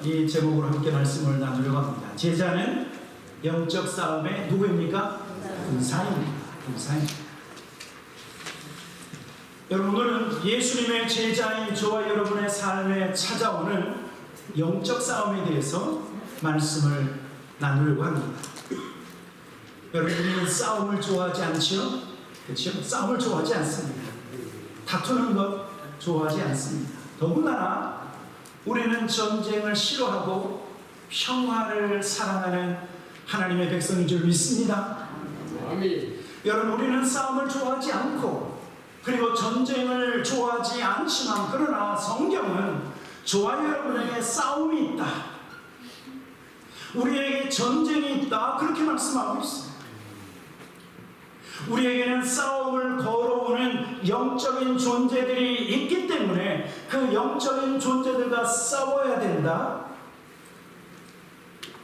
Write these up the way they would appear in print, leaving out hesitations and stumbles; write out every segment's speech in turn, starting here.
이 제목으로 함께 말씀을 나누려고 합니다. 제자는 영적 싸움의 누구입니까? 군사입니다. 군사입니다. 여러분, 오늘은 예수님의 제자인 저와 여러분의 삶에 찾아오는 영적 싸움에 대해서 말씀을 나누려고 합니다. 여러분, 우리는 싸움을 좋아하지 않죠? 그렇죠? 싸움을 좋아하지 않습니다. 다투는 것 좋아하지 않습니다. 더군다나 우리는 전쟁을 싫어하고 평화를 사랑하는 하나님의 백성인 줄 믿습니다. 아멘. 여러분, 우리는 싸움을 좋아하지 않고 그리고 전쟁을 좋아하지 않지만, 그러나 성경은 저와 여러분에게 싸움이 있다, 우리에게 전쟁이 있다, 그렇게 말씀하고 있습니다. 우리에게는 싸움을 걸어오는 영적인 존재들이 있기 때문에 그 영적인 존재들과 싸워야 된다,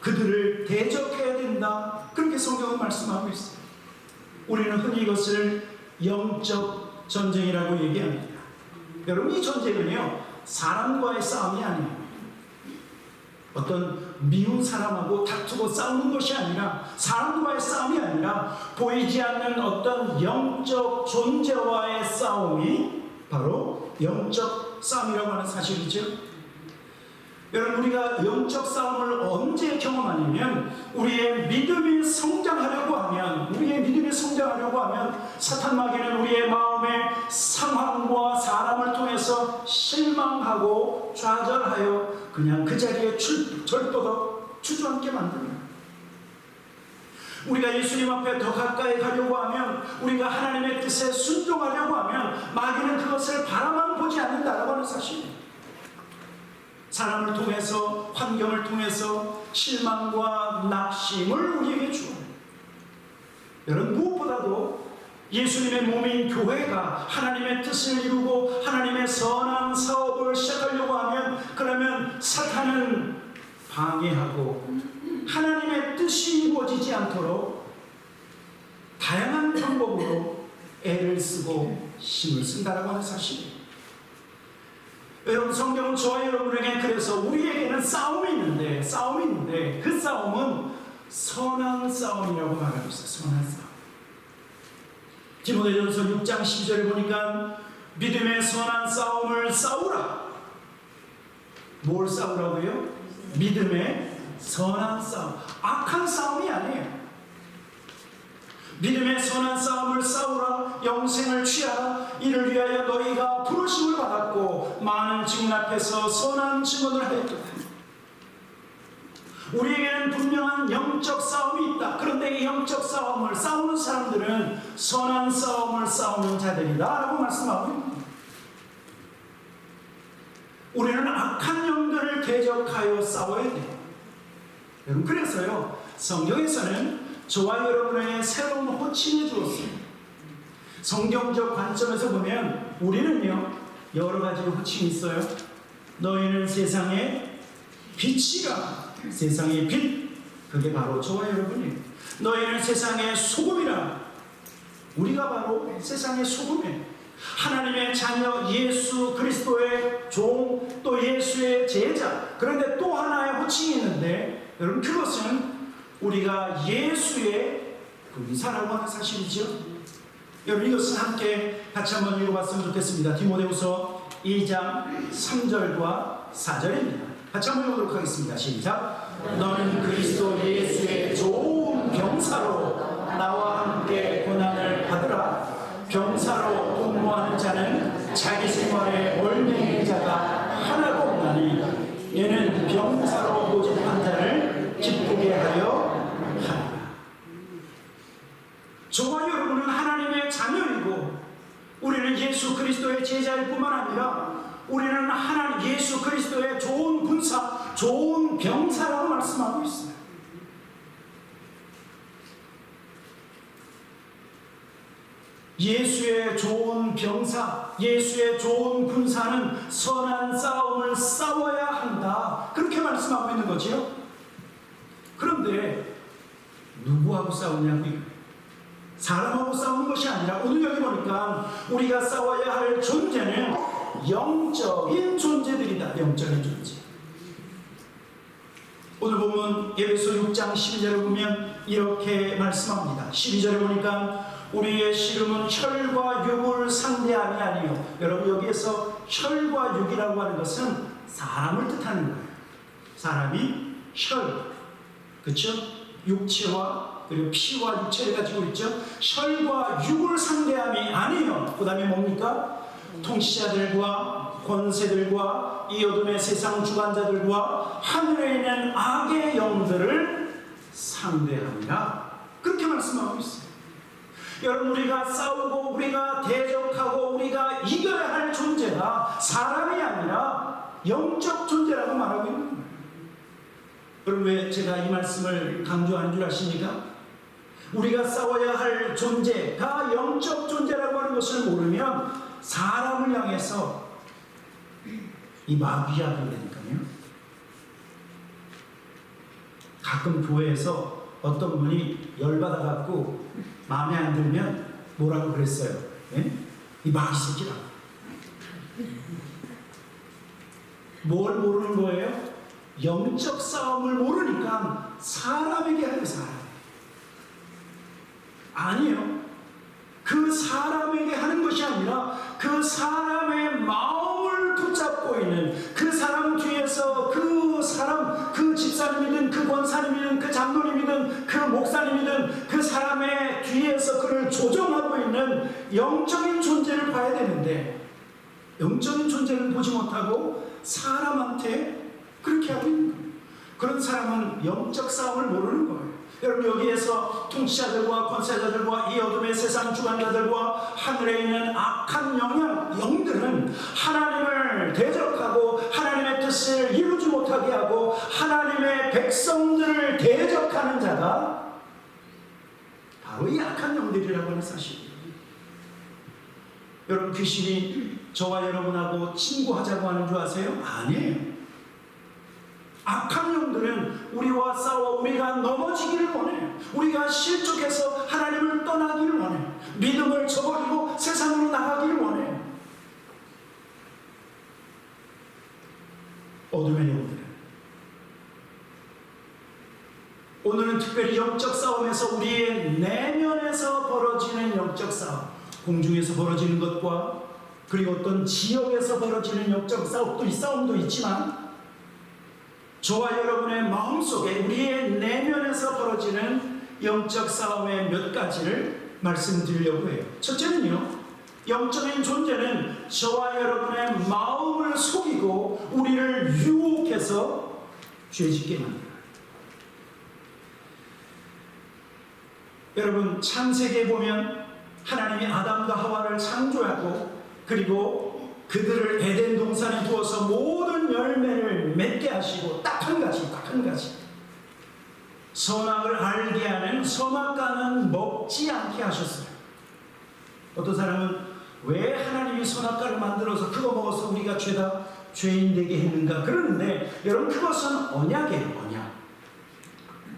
그들을 대적해야 된다, 그렇게 성경은 말씀하고 있습니다. 우리는 흔히 이것을 영적 전쟁이라고 얘기합니다. 여러분, 이 전쟁은요, 사람과의 싸움이 아니에요. 어떤 미운 사람하고 다투고 싸우는 것이 아니라, 사람과의 싸움이 아니라 보이지 않는 어떤 영적 존재와의 싸움이 바로 영적 싸움이라고 하는 사실이죠. 여러분, 우리가 영적 싸움을 언제 경험하냐면, 우리의 믿음이 성장하려고 하면 사탄 마귀는 우리의 마음의 상황과 사람을 통해서 실망하고 좌절하여 그냥 그 자리에 절도덕 주저앉게 만듭니다. 우리가 예수님 앞에 더 가까이 가려고 하면, 우리가 하나님의 뜻에 순종하려고 하면 마귀는 그것을 바라만 보지 않는다라고 하는 사실입니다. 사람을 통해서, 환경을 통해서 실망과 낙심을 우리에게 주어요. 여러분, 무엇보다도 예수님의 몸인 교회가 하나님의 뜻을 이루고 하나님의 선한 사업을 시작하려고 하면, 그러면 사탄은 방해하고 하나님의 뜻이 이루어지지 않도록 다양한 방법으로 애를 쓰고 힘을 쓴다라고 하는 사실입니다. 여러분, 성경은 저와 여러분에게 그래서 우리에게는 싸움이 있는데 그 싸움은 선한 싸움이라고 말하고 있어요. 선한 싸움. 디모데전서 6장 12절에 보니까 믿음의 선한 싸움을 싸우라. 뭘 싸우라고요? 믿음의 선한 싸움. 악한 싸움이 아니에요. 믿음의 선한 싸움을 싸우라. 영생을 취하라. 이를 위하여 너희가 부르심을 받았고 많은 증인 앞에서 선한 증언을 하였도다. 우리에게는 분명한 영적 싸움이 있다. 그런데 이 영적 싸움을 싸우는 사람들은 선한 싸움을 싸우는 자들이다 라고 말씀하고 있습니다. 우리는 악한 영들을 대적하여 싸워야 돼요. 여러분, 그래서요, 성경에서는 저와 여러분의 새로운 호칭이 주었습니다. 성경적 관점에서 보면 우리는요, 여러 가지 호칭이 있어요. 너희는 세상의 빛이라. 세상의 빛, 그게 바로 저와 여러분이에요. 너희는 세상의 소금이라. 우리가 바로 세상의 소금이에요. 하나님의 자녀, 예수 그리스도의 종, 또 예수의 제자. 그런데 또 하나의 호칭이 있는데, 여러분, 그것은 우리가 예수의 군사라고 하는 사실이죠. 여러분, 이것은 함께 같이 한번 읽어봤으면 좋겠습니다. 디모데후서 2장 3절과 4절입니다. 같이 한번 읽어보도록 하겠습니다. 시작. 너는 그리스도 예수의 좋은 병사로 나와 함께 고난을 받으라. 병사로 복무하는 자는 자기 생활에 올매인 자가 하나도 없나니 얘는 병사로 모집한 자를 기쁘게 하려 하라. 저와 여러분은 하나님의 자녀이고 우리는 예수 그리스도의 제자일 뿐만 아니라 우리는 하나님 예수 그리스도의 좋은 군사, 좋은 병사라고 말씀하고 있어요. 예수의 좋은 병사, 예수의 좋은 군사는 선한 싸움을 싸워야 한다, 그렇게 말씀하고 있는 거지요. 그런데 누구하고 싸우냐고요? 사람하고 싸우는 것이 아니라 오늘 여기 보니까 우리가 싸워야 할 존재는 영적인 존재들이다. 영적인 존재. 에베소 6장 12절에 보면 이렇게 말씀합니다. 12절에 보니까 우리의 씨름은 혈과 육을 상대함이 아니요. 여러분, 여기에서 혈과 육이라고 하는 것은 사람을 뜻하는 거예요. 사람이 혈, 그렇죠? 육체와 그리고 피와 육체를 가지고 있죠. 혈과 육을 상대함이 아니요. 그 다음에 뭡니까? 통치자들과 권세들과 이 어둠의 세상 주관자들과 하늘에 있는 악의 영들을 상대함이라, 그렇게 말씀하고 있어요. 여러분, 우리가 싸우고 우리가 대적하고 우리가 이겨야 할 존재가 사람이 아니라 영적 존재라고 말하고 있는 거예요. 여러분, 왜 제가 이 말씀을 강조하는 줄 아십니까? 우리가 싸워야 할 존재가 영적 존재라고 하는 것을 모르면 사람을 향해서 이 마귀가 된다니까요. 가끔 교회에서 어떤 분이 열받아 갖고 마음에 안 들면 뭐라고 그랬어요? 네? 이 마귀 새끼라고. 뭘 모르는 거예요? 영적 싸움을 모르니까 사람에게 하는 사람. 아니요. 그 사람에게 하는 것이 아니라 그 사람의 마음을 붙잡고 있는, 그 사람 뒤에서 그 사람, 그 집사님이든 그 권사님이든 그 장로님이든 그 목사님이든 그 사람의 뒤에서 그를 조정하고 있는 영적인 존재를 봐야 되는데, 영적인 존재를 보지 못하고 사람한테 그렇게 하고 있는 거예요. 그런 사람은 영적 싸움을 모르는 거예요. 여러분, 여기에서 통치자들과 권세자들과 이 어둠의 세상 주관자들과 하늘에 있는 악한 영들은 하나님을 대적하고 하나님의 뜻을 이루지 못하게 하고 하나님의 백성들을 대적하는 자가 바로 이 악한 영들이라고 하는 사실이에요. 여러분, 귀신이 저와 여러분하고 친구하자고 하는 줄 아세요? 아니에요. 악한 영들은 우리와 싸워 우리가 넘어지기를 원해요. 우리가 실족해서 하나님을 떠나기를 원해요. 믿음을 저버리고 세상으로 나가기를 원해요. 어둠의 영들은 오늘은 특별히 영적 싸움에서 우리의 내면에서 벌어지는 영적 싸움, 공중에서 벌어지는 것과 그리고 어떤 지역에서 벌어지는 영적 싸움도 있지만 저와 여러분의 마음속에 우리의 내면에서 벌어지는 영적 싸움의 몇 가지를 말씀드리려고 해요. 첫째는요, 영적인 존재는 저와 여러분의 마음을 속이고 우리를 유혹해서 죄짓게 만들어요. 여러분, 창세기에 보면 하나님이 아담과 하와를 창조하고 그리고 그들을 에덴 동산에 두어서 모든 열매를 맺게 하시고 딱 한 가지 선악을 알게 하는 선악과는 먹지 않게 하셨어요. 어떤 사람은 왜 하나님이 선악과를 만들어서 그거 먹어서 우리가 죄인 되게 했는가 그러는데, 여러분, 그것은 언약이에요. 언약.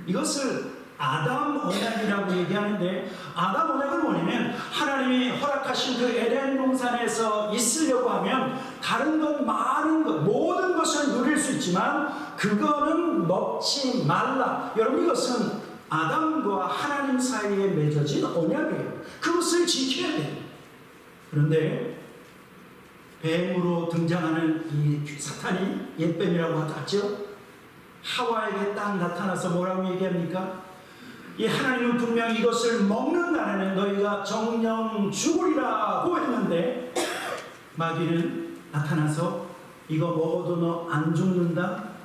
이것을 아담 언약이라고 얘기하는데, 아담 언약은 뭐냐면 하나님이 허락하신 그 에덴 동산에서 있으려고 하면 다른 것, 많은 것, 모든 것을 누릴 수 있지만 그거는 먹지 말라. 여러분, 이것은 아담과 하나님 사이에 맺어진 언약이에요. 그것을 지켜야 돼요. 그런데 뱀으로 등장하는 이 사탄이, 옛뱀이라고 하죠, 하와에게 딱 나타나서 뭐라고 얘기합니까? 이 하나님은 분명히 이것을 먹는 날에는 너희가 정령 죽으리라고 했는데, 마귀는 나타나서 이거 먹어도 너 안 죽는다?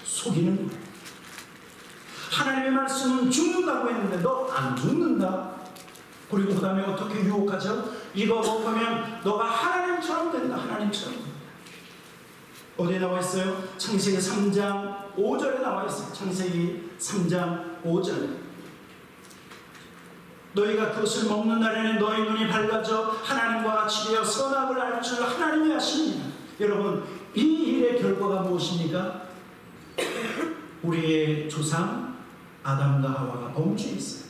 속이는 거예요. 하나님의 말씀은 죽는다고 했는데 너 안 죽는다? 그리고 그 다음에 어떻게 유혹하죠? 이거 먹으면 너가 하나님처럼 된다. 하나님처럼. 어디에 나와 있어요? 창세기 3장 5절에 나와 있어요. 창세기 3장 5절. 너희가 그것을 먹는 날에는 너희 눈이 밝아져 하나님과 같이 되어 선악을 알 줄 하나님이 아십니다. 여러분, 이 일의 결과가 무엇입니까? 우리의 조상 아담과 하와가 범죄 있어요.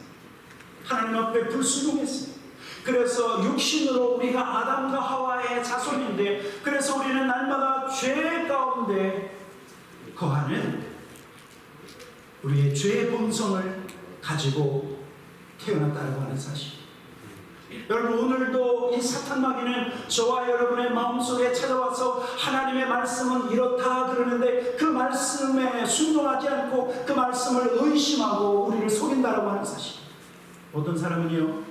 하나님 앞에 불순종했어요. 그래서 육신으로 우리가 아담과 하와의 자손인데, 그래서 우리는 날마다 죄 가운데 거하는 우리의 죄의 본성을 가지고 태어났다고 하는 사실. 여러분, 오늘도 이 사탄 마귀는 저와 여러분의 마음속에 찾아와서 하나님의 말씀은 이렇다 그러는데 그 말씀에 순종하지 않고 그 말씀을 의심하고 우리를 속인다라고 하는 사실. 어떤 사람은요,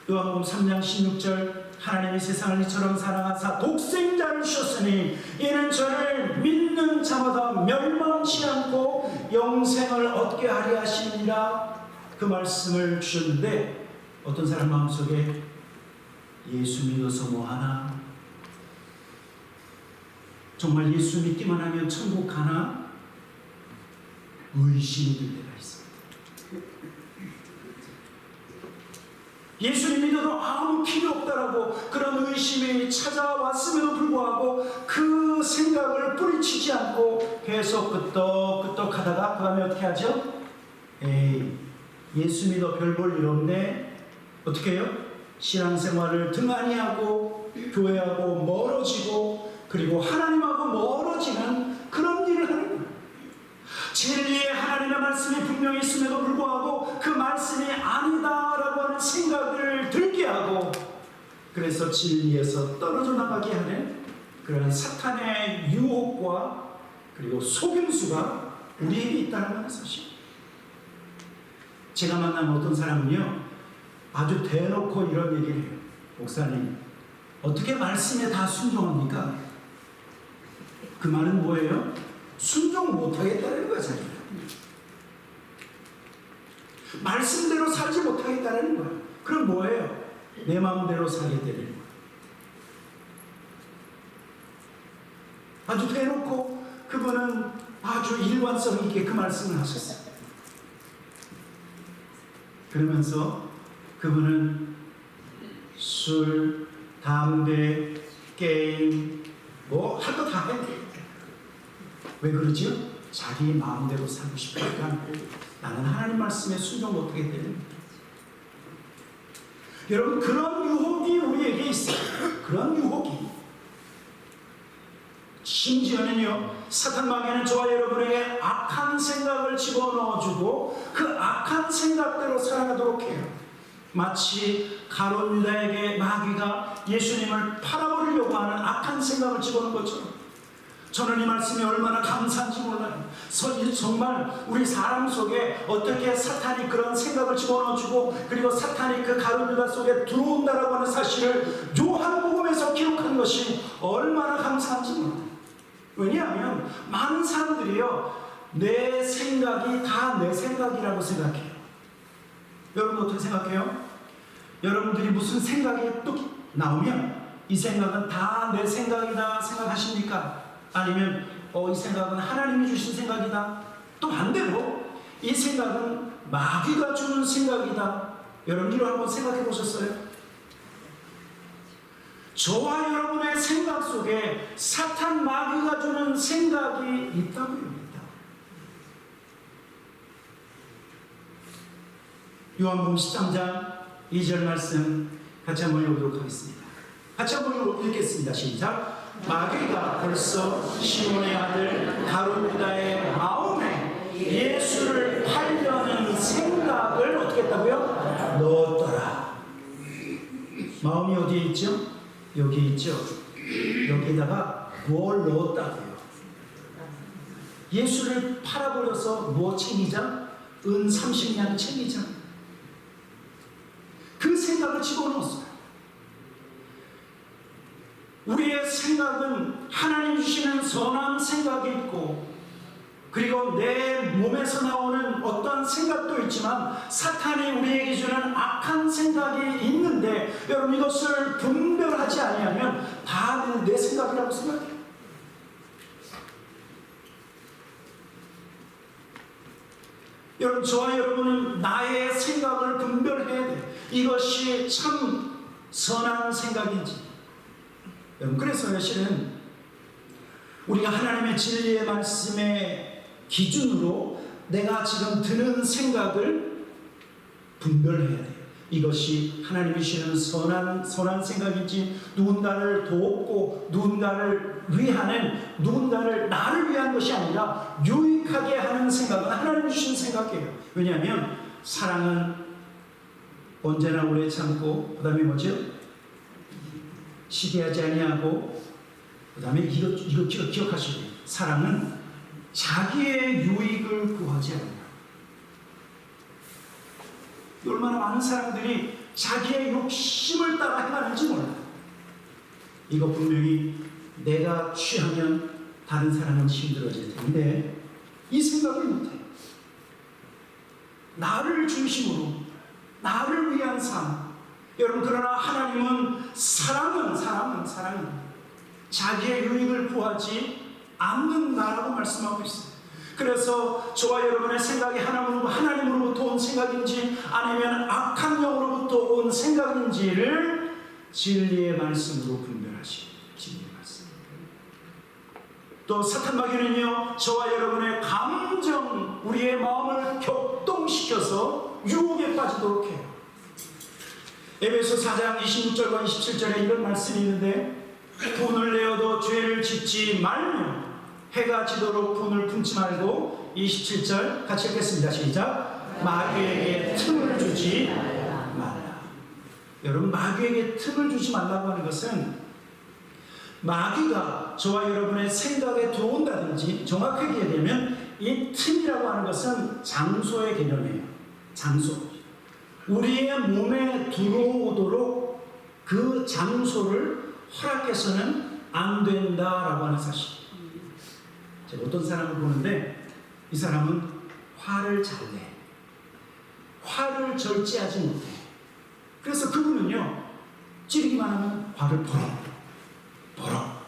요한복음 3장 16절, 하나님이 세상을 이처럼 사랑하사 독생자를 주셨으니 이는 저를 믿는 자마다 멸망치 않고 영생을 얻게 하려 하시니라, 그 말씀을 주셨는데 어떤 사람 마음속에 예수 믿어서 뭐하나? 정말 예수 믿기만 하면 천국 가나? 의심이 들 때가 있습니다. 예수님 믿어도 아무 필요 없다라고 그런 의심이 찾아왔음에도 불구하고 그 생각을 뿌리치지 않고 계속 끄떡끄떡 하다가 그 다음에 어떻게 하죠? 에이, 예수 믿어 별 볼 일 없네. 어떻게 해요? 신앙생활을 등한히 하고 교회하고 멀어지고 그리고 하나님하고 멀어지는 그런 일을 하는 거예요. 진리의 하나님의 말씀이 분명히 있음에도 불구하고 그 말씀이 아니다라고 하는 생각을 들게 하고, 그래서 진리에서 떨어져 나가게 하는 그런 사탄의 유혹과 그리고 속임수가 우리에게 있다는 사실. 제가 만난 어떤 사람은요, 아주 대놓고 이런 얘기를 해요. 목사님, 어떻게 말씀에 다 순종합니까? 그 말은 뭐예요? 순종 못하겠다는 거야, 자기가. 말씀대로 살지 못하겠다는 거야. 그럼 뭐예요? 내 마음대로 살겠다는 거야. 아주 대놓고 그분은 아주 일관성 있게 그 말씀을 하셨어요. 그러면서 그분은 술, 담배, 게임 뭐 할 거 다 해. 왜 그러지요? 자기 마음대로 살고 싶으니까 나는 하나님 말씀에 순종 못하게 되는 거예요. 여러분, 그런 유혹이 우리에게 있어요. 그런 유혹이. 심지어는요, 사탄 마귀는 저와 여러분에게 악한 생각을 집어넣어주고 그 악한 생각대로 살아가도록 해요. 마치 가룟 유다에게 마귀가 예수님을 팔아버리려고 하는 악한 생각을 집어넣은 것처럼, 저는 이 말씀이 얼마나 감사한지 몰라요. 정말 우리 사람 속에 어떻게 사탄이 그런 생각을 집어넣어주고 그리고 사탄이 그 가룟 유다 속에 들어온다라고 하는 사실을 요한복음에서 기록한 것이 얼마나 감사한지 몰라요. 왜냐하면 많은 사람들이요, 내 생각이 다 내 생각이라고 생각해요. 여러분 어떻게 생각해요? 여러분들이 무슨 생각이 뚝 나오면 이 생각은 다 내 생각이다 생각하십니까? 아니면 이 생각은 하나님이 주신 생각이다? 또 반대로 이 생각은 마귀가 주는 생각이다. 여러분 이거 한번 생각해 보셨어요? 저와 여러분의 생각 속에 사탄 마귀가 주는 생각이 있다고요. 요한복음 13장 2절 말씀 같이 한번 읽어보도록 하겠습니다. 같이 한번 읽겠습니다. 시작. 마귀가 벌써 시몬의 아들 가룟 유다의 마음에 예수를 팔려는 생각을 어떻게 했다고요? 넣었더라. 마음이 어디에 있죠? 여기에 있죠. 여기에다가 뭘 넣었다고요? 예수를 팔아버려서 뭐 챙기자? 은 30냥 챙기자. 그 생각을 집어넣었어요. 우리의 생각은 하나님 주시는 선한 생각이 있고 그리고 내 몸에서 나오는 어떤 생각도 있지만 사탄이 우리에게 주는 악한 생각이 있는데 여러분 이것을 분별하지 아니하면 다 내 생각이라고 생각해요. 여러분 저와 여러분은 나의 생각을 분별해야 돼요. 이것이 참 선한 생각인지. 여러분 그래서 사실은 우리가 하나님의 진리의 말씀의 기준으로 내가 지금 드는 생각을 분별해야 돼요. 이것이 하나님이 주시는 선한 생각인지, 누군가를 돕고 누군가를 위하는, 누군가를 나를 위한 것이 아니라 유익하게 하는 생각은 하나님이 주신 생각이에요. 왜냐하면 사랑은 언제나 오래 참고, 그 다음에 뭐죠? 시기하지 아니하고, 그 다음에 이거 기억하시고, 사랑은 자기의 유익을 구하지 않는다. 얼마나 많은 사람들이 자기의 욕심을 따라 행하는지 몰라요. 이거 분명히 내가 취하면 다른 사람은 힘들어질 텐데 이 생각을 못해요. 나를 중심으로, 나를 위한 삶. 여러분, 그러나 하나님은 사랑은 자기의 유익을 구하지 않는다라고 말씀하고 있어요. 그래서 저와 여러분의 생각이 하나님으로부터 온 생각인지 아니면 악한 영으로부터 온 생각인지를 진리의 말씀으로 분별하시는 진리의 말씀. 또 사탄 마귀는요, 저와 여러분의 감정, 우리의 마음을 격동시켜서 유혹에 빠지도록 해요. 에베소 4장 26절과 27절에 이런 말씀이 있는데, 분을 내어도 죄를 짓지 말며 해가 지도록 분을 품지 말고, 27절 같이 읽겠습니다. 시작. 마귀에게 틈을 주지 말라. 여러분, 마귀에게 틈을 주지 말라고 하는 것은 마귀가 저와 여러분의 생각에 들어온다든지, 정확하게 얘기하면 이 틈이라고 하는 것은 장소의 개념이에요. 장소. 우리의 몸에 들어오도록 그 장소를 허락해서는 안 된다라고 하는 사실. 제가 어떤 사람을 보는데 이 사람은 화를 잘 내. 화를 절제하지 못해. 그래서 그분은요, 찌르기만 하면 화를 버럭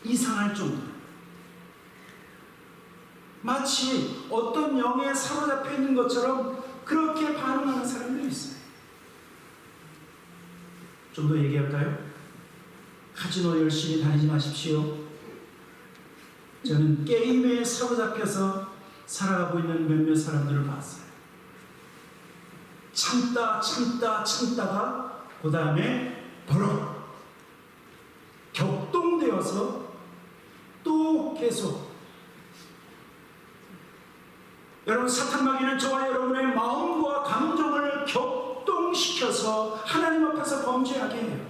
이상할 정도로 마치 어떤 영에 사로잡혀 있는 것처럼 그렇게 반응하는 사람들이 있어요. 좀 더 얘기할까요? 카지노 열심히 다니지 마십시오. 저는 게임에 사로잡혀서 살아가고 있는 몇몇 사람들을 봤어요. 참다가 그 다음에 버럭 격동되어서 또 계속. 여러분, 사탄 마귀는 저와 여러분의 마음과 감정을 격동시켜서 하나님 앞에서 범죄하게 해요.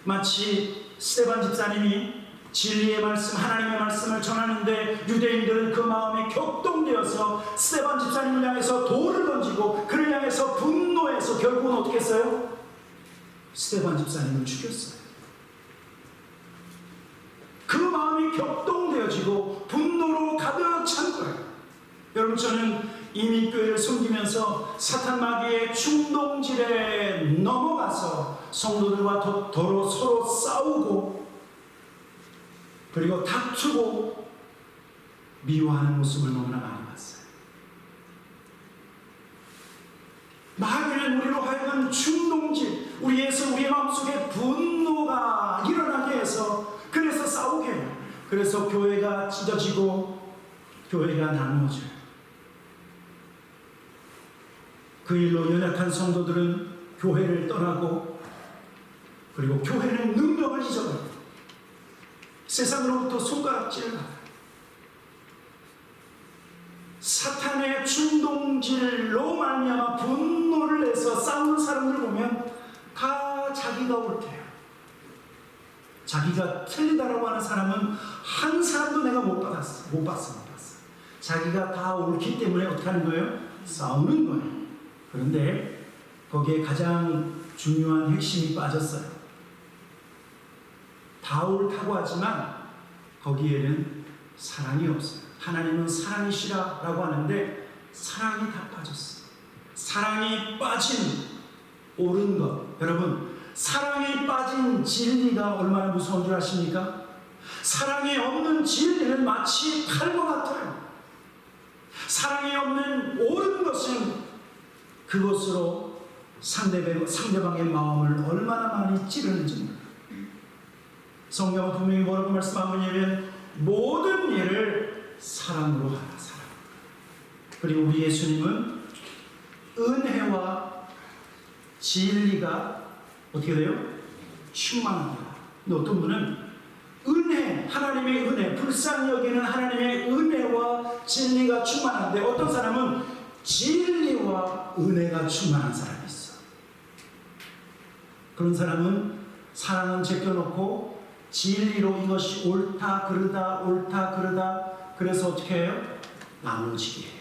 마치 스데반 집사님이 진리의 말씀, 하나님의 말씀을 전하는데 유대인들은 그 마음이 격동되어서 스데반 집사님을 향해서 돌을 던지고 그를 향해서 분노해서 결국은 어떻게 했어요? 스데반 집사님을 죽였어요. 그 마음이 격동되어지고 분노로 가득 찬 거예요. 여러분, 저는 이민교회를 섬기면서 사탄 마귀의 충동질에 넘어가서 성도들과 서로 싸우고 그리고 다투고 미워하는 모습을 너무나 많이 봤어요. 마귀는 우리로 하여금 충동질, 우리의 마음속에 분노가 일어나게 해서 그래서 싸우게 해요. 그래서 교회가 찢어지고 교회가 나누어져요. 그 일로 연약한 성도들은 교회를 떠나고 그리고 교회는 능력을 잊어버려요. 세상으로부터 손가락질을 받아요. 사탄의 충동질로 말미암아 분노를 내서 싸우는 사람들을 보면 다 자기가 옳대요. 자기가 틀리다라고 하는 사람은 한 사람도 내가 못 봤어. 자기가 다 옳기 때문에 어떻게 하는 거예요? 싸우는 거예요. 그런데 거기에 가장 중요한 핵심이 빠졌어요. 다 옳다고 하지만 거기에는 사랑이 없어요. 하나님은 사랑이시라라고 하는데 사랑이 다 빠졌어요. 사랑이 빠진 옳은 것. 여러분, 사랑이 빠진 진리가 얼마나 무서운 줄 아십니까? 사랑이 없는 진리는 마치 칼과 같아요. 사랑이 없는 옳은 것은 그것으로 상대방의 마음을 얼마나 많이 찌르는지 몰라요. 성경은 분명히 뭐라고 말씀하냐면 모든 일을 사랑으로 하라. 그리고 우리 예수님은 은혜와 진리가 어떻게 돼요? 충만합니다. 근데 어떤 분은 은혜, 하나님의 은혜, 불쌍히 여기는 하나님의 은혜와 진리가 충만한데 어떤 사람은 진리와 은혜가 충만한 사람이 있어. 그런 사람은 사랑은 제껴놓고 진리로 이것이 옳다 그르다 옳다 그르다 그래서 어떻게 해요? 나눠지게 해요.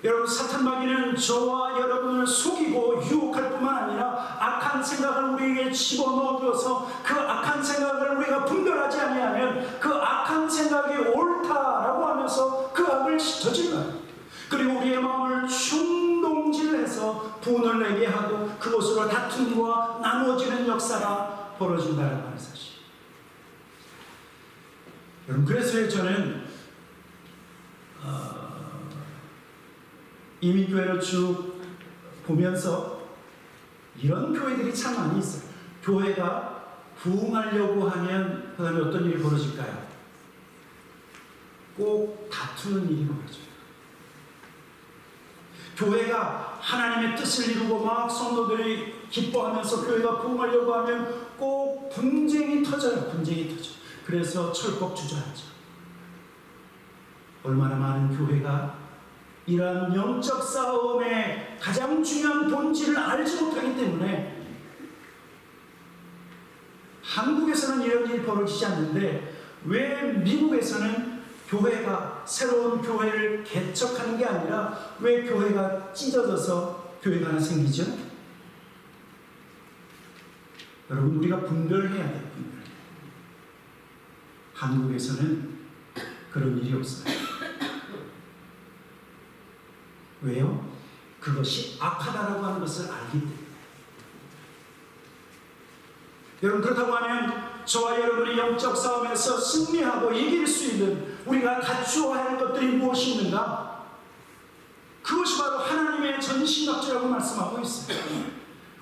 여러분, 사탄 마귀는 저와 여러분을 속이고 유혹할 뿐만 아니라 악한 생각을 우리에게 집어넣어줘서 그 악한 생각을 우리가 분별하지 아니하면 그 악한 생각이 옳다라고 하면서 그 악을 저질러요. 그리고 우리의 마음을 충동질해서 분을 내게 하고 그것으로 다툼과 나누어지는 역사가 벌어진다는 하는 사실. 여러분, 그래서 저는 이민교회를 쭉 보면서 이런 교회들이 참 많이 있어요. 교회가 부흥하려고 하면 그 다음에 어떤 일이 벌어질까요? 꼭 다투는 일이 벌어져요. 교회가 하나님의 뜻을 이루고 막 성도들이 기뻐하면서 교회가 부흥하려고 하면 꼭 분쟁이 터져요. 분쟁이 터져. 그래서 철컥주저하죠. 얼마나 많은 교회가 이러한 영적 싸움의 가장 중요한 본질을 알지 못하기 때문에 한국에서는 이런 일이 벌어지지 않는데 왜 미국에서는 교회가 새로운 교회를 개척하는 게 아니라 왜 교회가 찢어져서 교회가 하나 생기죠? 여러분, 우리가 분별해야 돼요. 분별. 한국에서는 그런 일이 없어요. 왜요? 그것이 악하다라고 하는 것을 알기 때문에. 여러분, 그렇다고 하면 저와 여러분이 영적 싸움에서 승리하고 이길 수 있는 우리가 갖추어야 할 것들이 무엇이 있는가? 그것이 바로 하나님의 전신갑주라고 말씀하고 있습니다.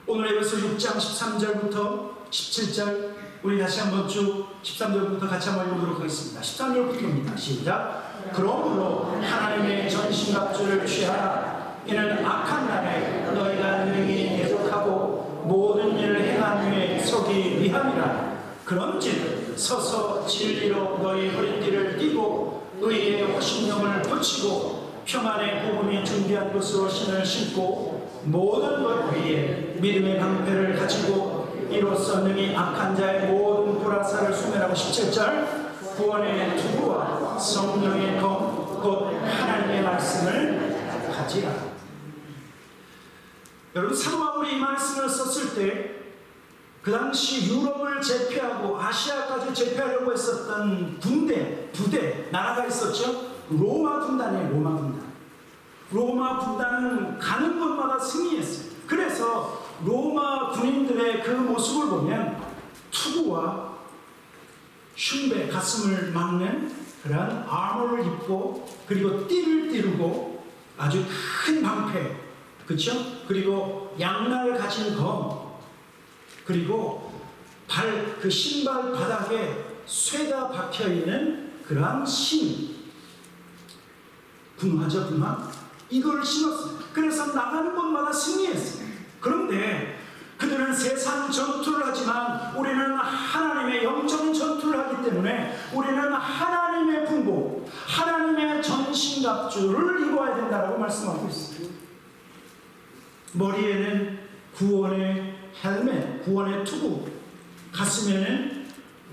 오늘 에베소 6장 13절부터 17절 우리 다시 한번 쭉 13절부터 같이 한번 읽어보도록 하겠습니다. 13절부터입니다. 시작. 그러므로 하나님의 전신갑주를 취하라. 이는 악한 날에 너희가 능히 대적하고 모든 일을 행한 후에 서기 위함이라. 그런즉 서서 진리로 너희 허리띠를 띠고 의의 호심령을 붙이고 평안의 복음이 준비한 것으로 신을 신고 모든 것 위에 믿음의 방패를 가지고 이로써 능히 악한 자의 모든 불화살을 소멸하고 17절 구원의 투구와 성령의 검 곧 하나님의 말씀을 가지라. 여러분, 사도 바울이 이 말씀을 썼을 때 그 당시 유럽을 제패하고 아시아까지 제패하려고 했었던 부대, 나라가 있었죠. 로마 군단이에요. 로마 군단. 로마 군단은 가는 곳마다 승리했어요. 그래서 로마 군인들의 그 모습을 보면 투구와 흉배, 가슴을 막는 그러한 아머를 입고 그리고 띠를 띠르고 아주 큰 방패, 그렇죠? 그리고 양날을 가진 검, 그리고 그 신발 바닥에 쇠가 박혀 있는 그러한 신, 분화죠, 분화. 이걸 신었어요. 그래서 나가는 곳마다 승리했어요. 그런데 그들은 세상 전투를 하지만 우리는 하나님의 영적인 전투를 하기 때문에 우리는 하나님의 군복, 하나님의 전신갑주를 입어야 된다고 말씀하고 있습니다. 머리에는 구원의 헬멧, 구원의 투구, 가슴에는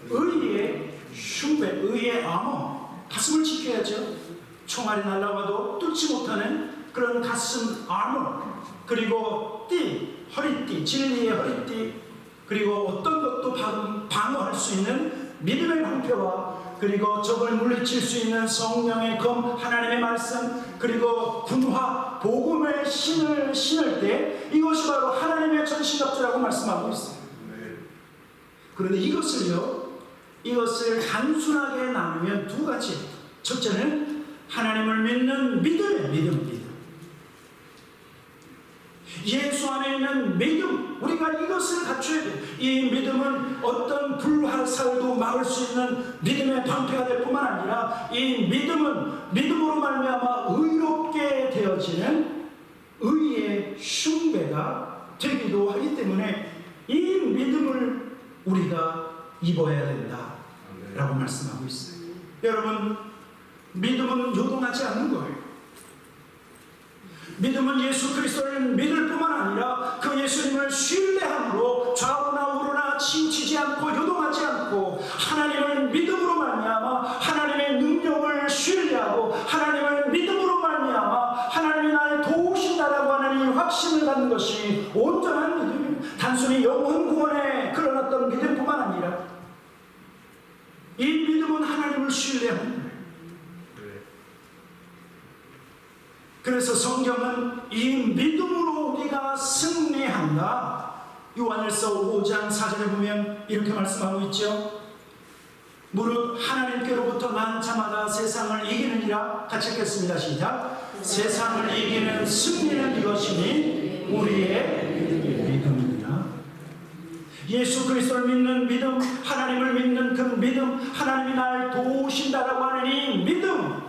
의의 흉배, 의의 아머, 가슴을 지켜야죠. 총알이 날아와도 뚫지 못하는 그런 가슴 아머, 그리고 띠, 허리띠, 진리의 허리띠, 그리고 어떤 것도 방어할 수 있는 믿음의 방패와 그리고 적을 물리칠 수 있는 성령의 검, 하나님의 말씀, 그리고 군화, 복음의 신을 때 이것이 바로 하나님의 전신갑주라고 말씀하고 있어요. 그런데 이것을 단순하게 나누면 두 가지. 첫째는 하나님을 믿는 믿음. 예수 안에 있는 믿음, 우리가 이것을 갖춰야 돼요. 이 믿음은 어떤 불화살도 막을 수 있는 믿음의 방패가 될 뿐만 아니라 이 믿음은 믿음으로 말미암아 의롭게 되어지는 의의 흉배가 되기도 하기 때문에 이 믿음을 우리가 입어야 된다라고 말씀하고 있어요. 여러분, 믿음은 요동하지 않는 거예요. 믿음은 예수 그리스도를 믿을 뿐만 아니라 그 예수님을 신뢰함으로 좌우나 우로나 치우치지 않고 요동하지 않고 하나님을 믿음으로 말미암아 하나님의 능력을 신뢰하고 하나님을 믿음으로 말미암아 하나님이 나를 도우신다라고 하는 이 확신을 갖는 것이 온전한 믿음입니다. 단순히 영혼 구원에 그런 믿음뿐만 아니라 이 믿음은 하나님을 신뢰하는 거예요. 그래서 성경은 이 믿음으로 우리가 승리한다. 요한일서 5장 4절에 보면 이렇게 말씀하고 있죠. 무릇 하나님께로부터 난 자마다 세상을 이기느니라. 같이 읽겠습니다. 시작. 세상을 이기는 승리는 이것이니 우리의 믿음이니라. 예수 그리스도를 믿는 믿음, 하나님을 믿는 그 믿음, 하나님이 나를 도우신다라고 하는 이 믿음.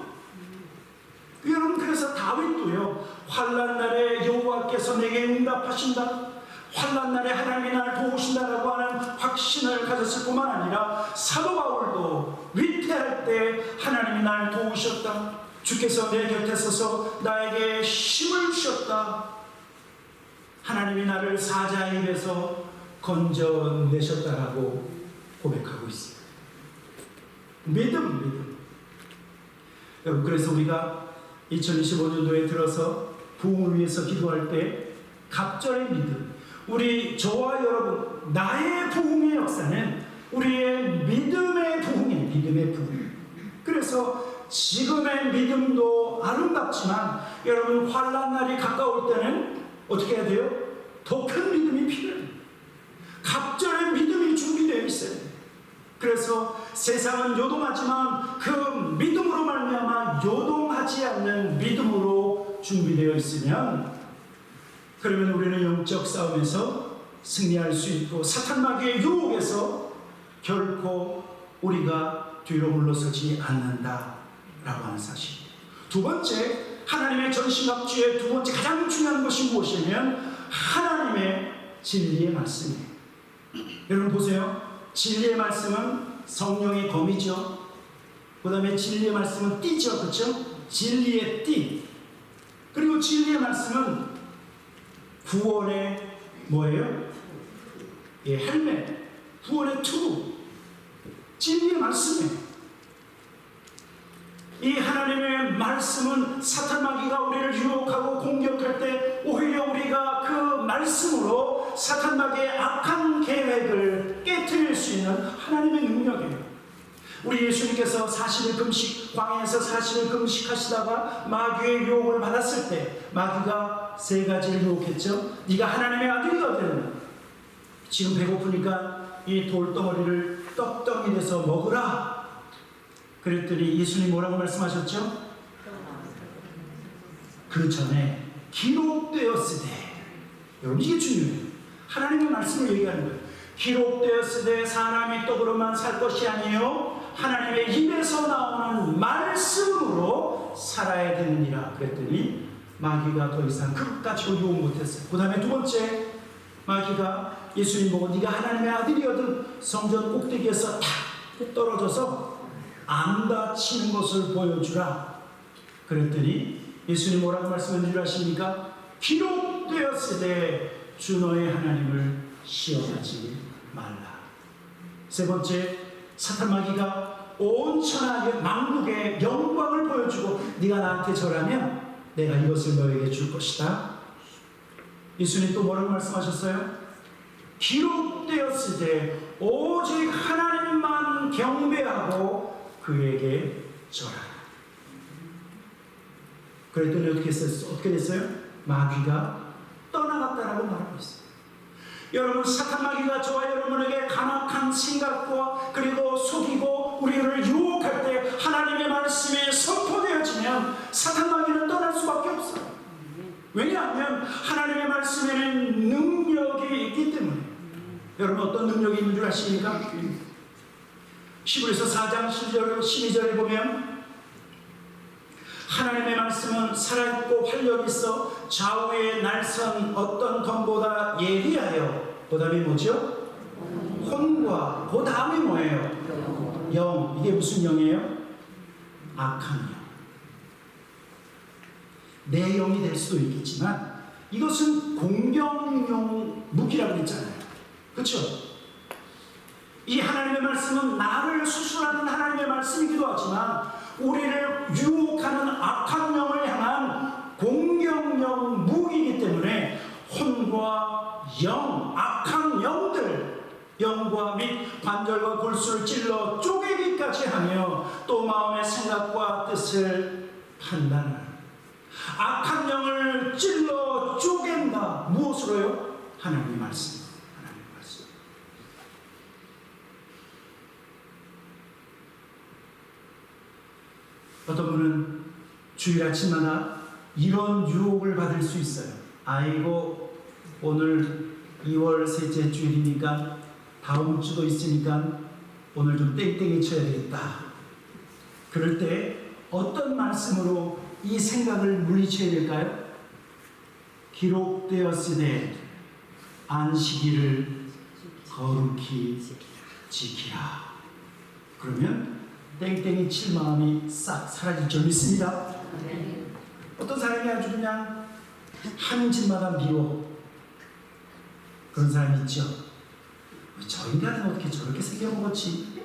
여러분, 그래서 다윗도요, 환난 날에 여호와께서 내게 응답하신다, 환난 날에 하나님이 나를 도우신다라고 하는 확신을 가졌을 뿐만 아니라 사도 바울도 위태할 때 하나님이 나를 도우셨다, 주께서 내 곁에 서서 나에게 힘을 주셨다, 하나님이 나를 사자의 입에서 건져내셨다라고 고백하고 있습니다. 믿음. 여러분, 그래서 우리가 2025년도에 들어서 부흥을 위해서 기도할 때 갑절의 믿음, 저와 여러분, 나의 부흥의 역사는 우리의 믿음의 부흥이에요. 믿음의 부흥. 그래서 지금의 믿음도 아름답지만 여러분, 환난 날이 가까울 때는 어떻게 해야 돼요? 더 큰 믿음이 필요해요. 갑절의 믿음이 준비되어 있어요. 그래서 세상은 요동하지만 그 믿음으로 말미암아 요동하지 않는 믿음으로 준비되어 있으면, 그러면 우리는 영적 싸움에서 승리할 수 있고 사탄 마귀의 유혹에서 결코 우리가 뒤로 물러서지 않는다라고 하는 사실입니다. 두 번째, 하나님의 전신갑주의 두 번째 가장 중요한 것이 무엇이냐면 하나님의 진리의 말씀이에요. 여러분 보세요. 진리의 말씀은 성령의 검이죠. 그 다음에 진리의 말씀은 띠죠. 그렇죠? 진리의 띠. 그리고 진리의 말씀은 구원의 뭐예요? 헬멧. 구원의 투구. 진리의 말씀이에요. 이 하나님의 말씀은 사탄 마귀가 우리를 유혹하고 공격할 때 오히려 우리가 그 말씀으로 사탄 마귀의 악한 계획을 깨트릴 수 있는 하나님의 능력이에요. 우리 예수님께서 40일 금식, 광야에서 40일 금식하시다가 마귀의 유혹을 받았을 때 마귀가 세 가지를 유혹했죠. 네가 하나님의 아들이거든. 지금 배고프니까 이 돌덩어리를 떡덩이 돼서 먹으라. 그랬더니 예수님 뭐라고 말씀하셨죠? 그 전에 기록되었으되, 여러분 이게 중요해요. 하나님의 말씀을 얘기하는 거예요. 기록되었으되 사람이 떡으로만 살 것이 아니요 하나님의 입에서 나오는 말씀으로 살아야 되느니라. 그랬더니 마귀가 더 이상 그것까지 유혹 못했어요. 그 다음에 두 번째, 마귀가 예수님 보고 네가 하나님의 아들이거든 성전 꼭대기에서 탁 떨어져서 안 다치는 것을 보여주라. 그랬더니 예수님 뭐라고 말씀해 주십니까? 기록되었으되 주 너의 하나님을 시험하지 말라. 세 번째, 사탄 마귀가 온 천하의 만국의 영광을 보여주고 네가 나한테 절하면 내가 이것을 너에게 줄 것이다. 예수님 또 뭐라고 말씀하셨어요? 기록되었으되 오직 하나님만 경배하고 그에게 절하라. 그랬더니 어떻게 됐어요? 마귀가 떠나갔다라고 말하고 있어요. 여러분, 사탄 마귀가 저와 여러분에게 간악한 생각과 그리고 속이고 우리를 유혹할 때 하나님의 말씀이 선포되어지면 사탄 마귀는 떠날 수밖에 없어요. 왜냐하면 하나님의 말씀에는 능력이 있기 때문에. 여러분 어떤 능력이 있는 줄 아십니까? 히브리서 4장 12절에 보면 하나님의 말씀은 살아있고 활력이 있어 좌우에 날선 어떤 검보다 예리하여, 그 다음에 뭐죠? 혼과, 그 다음에 뭐예요? 영. 이게 무슨 영이에요? 악한 영. 내 영이 될 수도 있겠지만 이것은 공격용 무기라고 했잖아요. 그렇죠? 이 하나님의 말씀은 나를 수술하는 하나님의 말씀이기도 하지만 우리를 유혹하는 악한 영을 향한 공격용 무기이기 때문에 혼과 영, 악한 영들, 영과 및 관절과 골수를 찔러 쪼개기까지 하며 또 마음의 생각과 뜻을 판단하는 악한 영을 찔러 쪼갠다. 무엇으로요? 하나님의 말씀. 하나님의 말씀. 어떤 분은 주일 아침마다 이런 유혹을 받을 수 있어요. 아이고, 오늘 2월 셋째 주일이니까 다음 주도 있으니까 오늘 좀 땡땡이 쳐야 되겠다. 그럴 때 어떤 말씀으로 이 생각을 물리쳐야 될까요? 기록되었으되 안식일을 거룩히 지키라. 그러면 땡땡이 칠 마음이 싹 사라질 줄 믿습니다. 어떤 사람이 아주 그냥 하는 짓마다 미워. 그런 사람이 있죠. 저 인간은 어떻게 저렇게 생겨먹었지?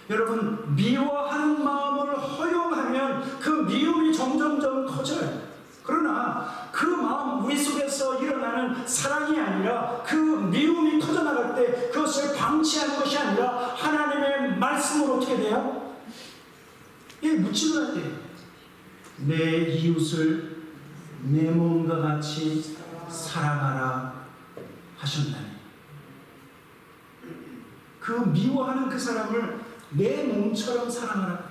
여러분, 미워하는 마음을 허용하면 그 미움이 점점점 커져요. 그러나 그 마음 우리 속에서 일어나는 사랑이 아니라 그 미움이 커져나갈 때 그것을 방치하는 것이 아니라 하나님의 말씀으로 어떻게 돼요? 예, 묻지는 않대요. 내 이웃을 내 몸과 같이 사랑하라 하셨나니, 그 미워하는 그 사람을 내 몸처럼 사랑하라.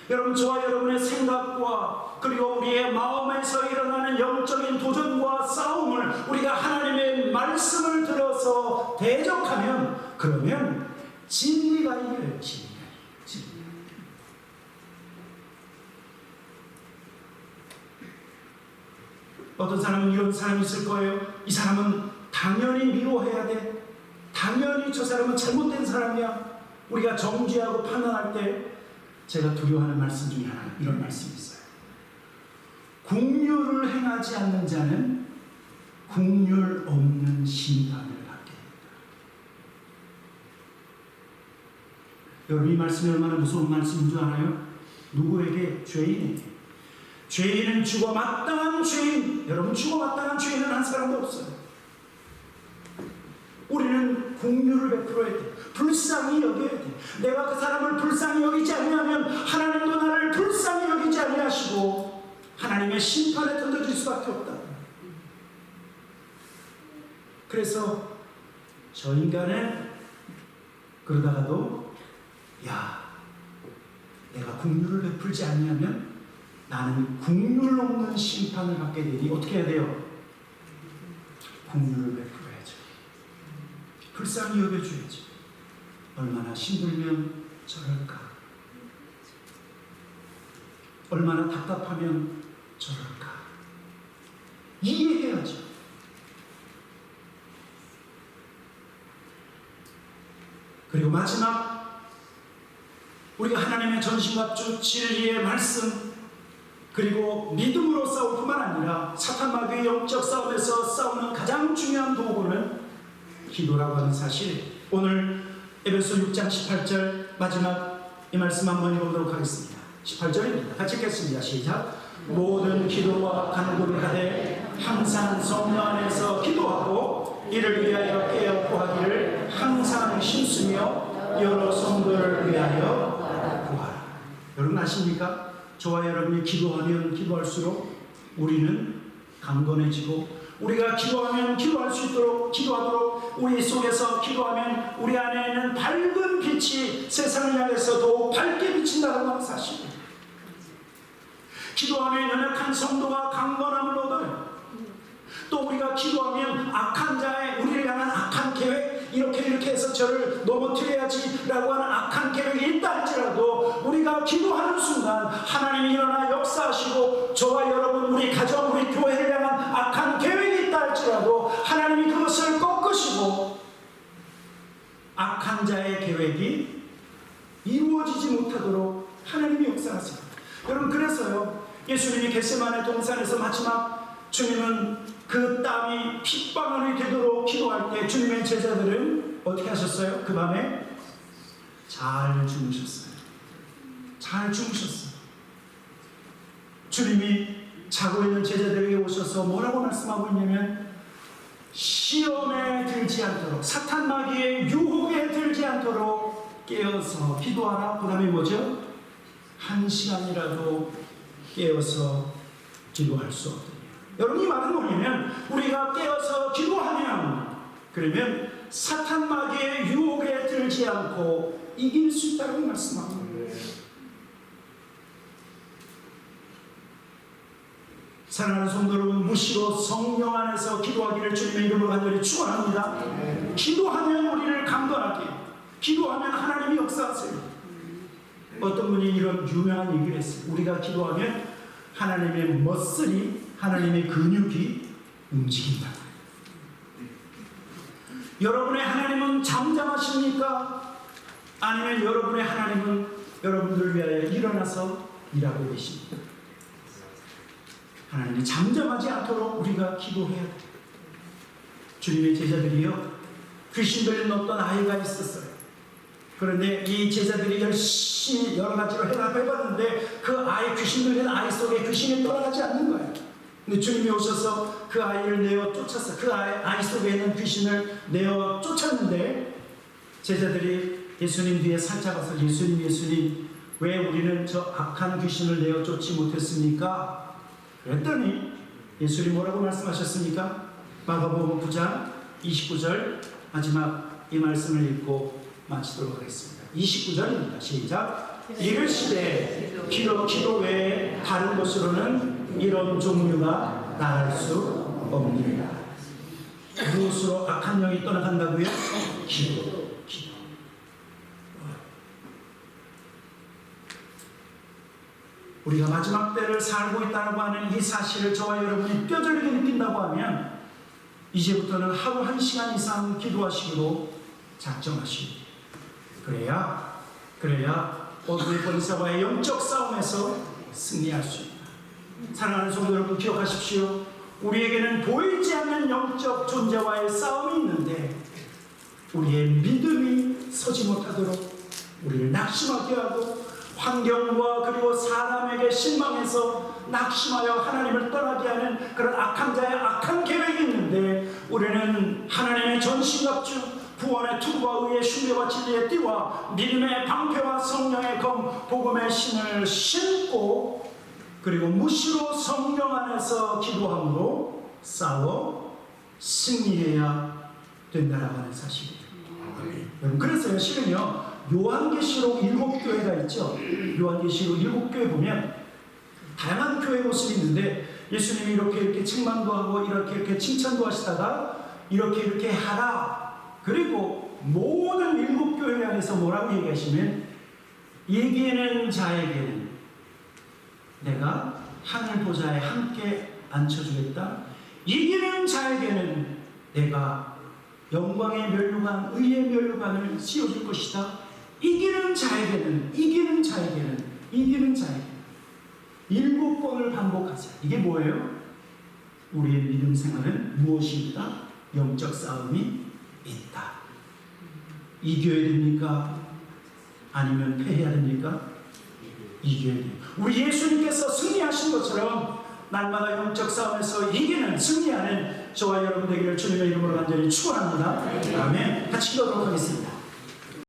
여러분, 저와 여러분의 생각과 그리고 우리의 마음에서 일어나는 영적인 도전과 싸움을 우리가 하나님의 말씀을 들어서 대적하면, 그러면 진리가 이겨요. 진리가. 어떤 사람은 이런 사람이 있을 거예요. 이 사람은 당연히 미워해야 돼. 당연히 저 사람은 잘못된 사람이야. 우리가 정죄하고 판단할 때 제가 두려워하는 말씀 중에 하나, 이런 말씀이 있어요. 긍휼을 행하지 않는 자는 긍휼 없는 심판을 받게 된다. 여러분, 이 말씀이 얼마나 무서운 말씀인 줄 알아요? 누구에게? 죄인에게. 죄인은 죽어 마땅한 죄인. 여러분, 죽어 마땅한 죄인은 한 사람도 없어요. 우리는 긍휼을 베풀어야 돼. 불쌍히 여겨야 돼. 내가 그 사람을 불쌍히 여기지 않으면 하나님도 나를 불쌍히 여기지 아니하시고 하나님의 심판에 던져질 수밖에 없다. 그래서 저 인간은 그러다가도, 야, 내가 긍휼을 베풀지 않으면 나는 긍휼 없는 심판을 받게 되니 어떻게 해야 돼요? 긍휼을 베풀어야죠. 불쌍히 여겨줘야죠. 얼마나 힘들면 저럴까? 얼마나 답답하면 저럴까? 이해해야죠. 그리고 마지막, 우리가 하나님의 전신갑주 진리의 말씀 그리고 믿음으로 싸울 뿐만 아니라 사탄 마귀의 영적 싸움에서 싸우는 가장 중요한 도구는 기도라고 하는 사실, 오늘 에베소 6장 18절 마지막 이 말씀 한번 읽어보도록 하겠습니다. 18절입니다. 같이 읽겠습니다. 시작. 모든 기도와 간구를 하되 항상 성령 안에서 기도하고 이를 위하여 깨어 구하기를 항상 힘쓰며 여러 성도를 위하여 구하라. 여러분 아십니까? 저와 여러분이 기도하면 기도할수록 우리는 강건해지고, 우리가 기도하면 기도할 수 있도록, 기도하도록 우리 속에서 기도하면 우리 안에 있는 밝은 빛이 세상을 향해서 더욱 밝게 비친다는 사실입니다. 기도하면 연약한 성도가 강건함을 얻어요. 또 우리가 기도하면 악한 자의 우리를 향한 악한 계획, 이렇게 해서 저를 넘어뜨려야지 라고 하는 악한 계획이 있다 할지라도 우리가 기도하는 순간 하나님이 일어나 역사하시고 저와 여러분, 우리 가정, 우리 교회를 향한 악한 계획이 있다 할지라도 하나님이 그것을 꺾으시고 악한 자의 계획이 이루어지지 못하도록 하나님이 역사하세요. 여러분, 그래서요, 예수님이 겟세마네 동산에서 마지막 주님은 그 땀이 핏방울이 되도록 기도할 때 주님의 제자들은 어떻게 하셨어요? 그 밤에 잘 주무셨어요. 잘 주무셨어요. 주님이 자고 있는 제자들에게 오셔서 뭐라고 말씀하고 있냐면, 시험에 들지 않도록, 사탄 마귀의 유혹에 들지 않도록 깨어서 기도하라. 그 다음에 뭐죠? 1시간이라도 깨어서 기도할 수 없다. 여러분, 이 말은 뭐냐면 우리가 깨어서 기도하면, 그러면 사탄 마귀의 유혹에 들지 않고 이길 수 있다고 말씀합니다. 사랑하는 성도 여러분, 무시로 성령 안에서 기도하기를 주님의 이름으로 간절히 축원합니다. 기도하면 우리를 강건하게, 기도하면 하나님이 역사하세요. 어떤 분이 이런 유명한 얘기를 했어요. 우리가 기도하면 하나님의 머슬이, 하나님의 근육이 움직인다. 여러분의 하나님은 잠잠하십니까? 아니면 여러분의 하나님은 여러분들을 위하여 일어나서 일하고 계십니까? 하나님이 잠잠하지 않도록 우리가 기도해야 돼요. 주님의 제자들이요, 귀신 들린 어떤 아이가 있었어요. 그런데 이 제자들이 열심히 여러 가지로 해봤는데 그 아이, 귀신 들린 아이 속에 귀신이 떠나가지 않는 거예요. 근데 주님이 오셔서 그 아이를 내어 쫓았어요. 그 아이 속에 있는 귀신을 내어 쫓았는데 제자들이 예수님 뒤에 살짝 와서, 예수님, 왜 우리는 저 악한 귀신을 내어 쫓지 못했습니까? 그랬더니 예수님 뭐라고 말씀하셨습니까? 마가복음 9장 29절 마지막 이 말씀을 읽고 마치도록 하겠습니다. 29절입니다. 시작. 이르시되 기도 외에 다른 것으로는 이런 종류가 나갈 수 없느니라. 무엇으로 악한 영이 떠나간다고요? 기도. 우리가 마지막 때를 살고 있다고 하는 이 사실을 저와 여러분이 뼈저리게 느낀다고 하면 이제부터는 하루 1시간 이상 기도하시기로 작정하시고, 그래야 어두의 권세와의 영적 싸움에서 승리할 수 있다. 사랑하는 성도 여러분, 기억하십시오. 우리에게는 보이지 않는 영적 존재와의 싸움이 있는데 우리의 믿음이 서지 못하도록 우리를 낙심하게 하고, 환경과 그리고 사람에게 실망해서 낙심하여 하나님을 떠나게 하는 그런 악한 자의 악한 계획이 있는데, 우리는 하나님의 전신갑주, 구원의 투구와 의의 숭배와 진리의 띠와 믿음의 방패와 성령의 검, 복음의 신을 신고, 그리고 무시로 성령 안에서 기도함으로 싸워 승리해야 된다라고 하는 사실이에요. 그래서요, 실은요, 요한계시록 7교회가 있죠. 요한계시록 7교회 보면 다양한 교회 모습이 있는데, 예수님이 이렇게 책망도 하고 이렇게 칭찬도 하시다가 이렇게 하라. 그리고 모든 7교회 안에서 뭐라고 얘기하시면, 이기는 자에게는 내가 하늘 보좌에 함께 앉혀주겠다. 이기는 자에게는 내가 영광의 면류관, 의의 면류관을 씌워줄 것이다. 이기는 자에게는 7번을 반복하세요. 이게 뭐예요? 우리의 믿음 생활은 무엇이 있다? 영적 싸움이 있다. 이겨야 됩니까? 아니면 패해야 됩니까? 이겨야 됩니다. 우리 예수님께서 승리하신 것처럼 날마다 영적 싸움에서 이기는, 승리하는 저와 여러분 되기를 주님의 이름으로 간절히 축원합니다. 아멘. 같이 기도하도록 하겠습니다.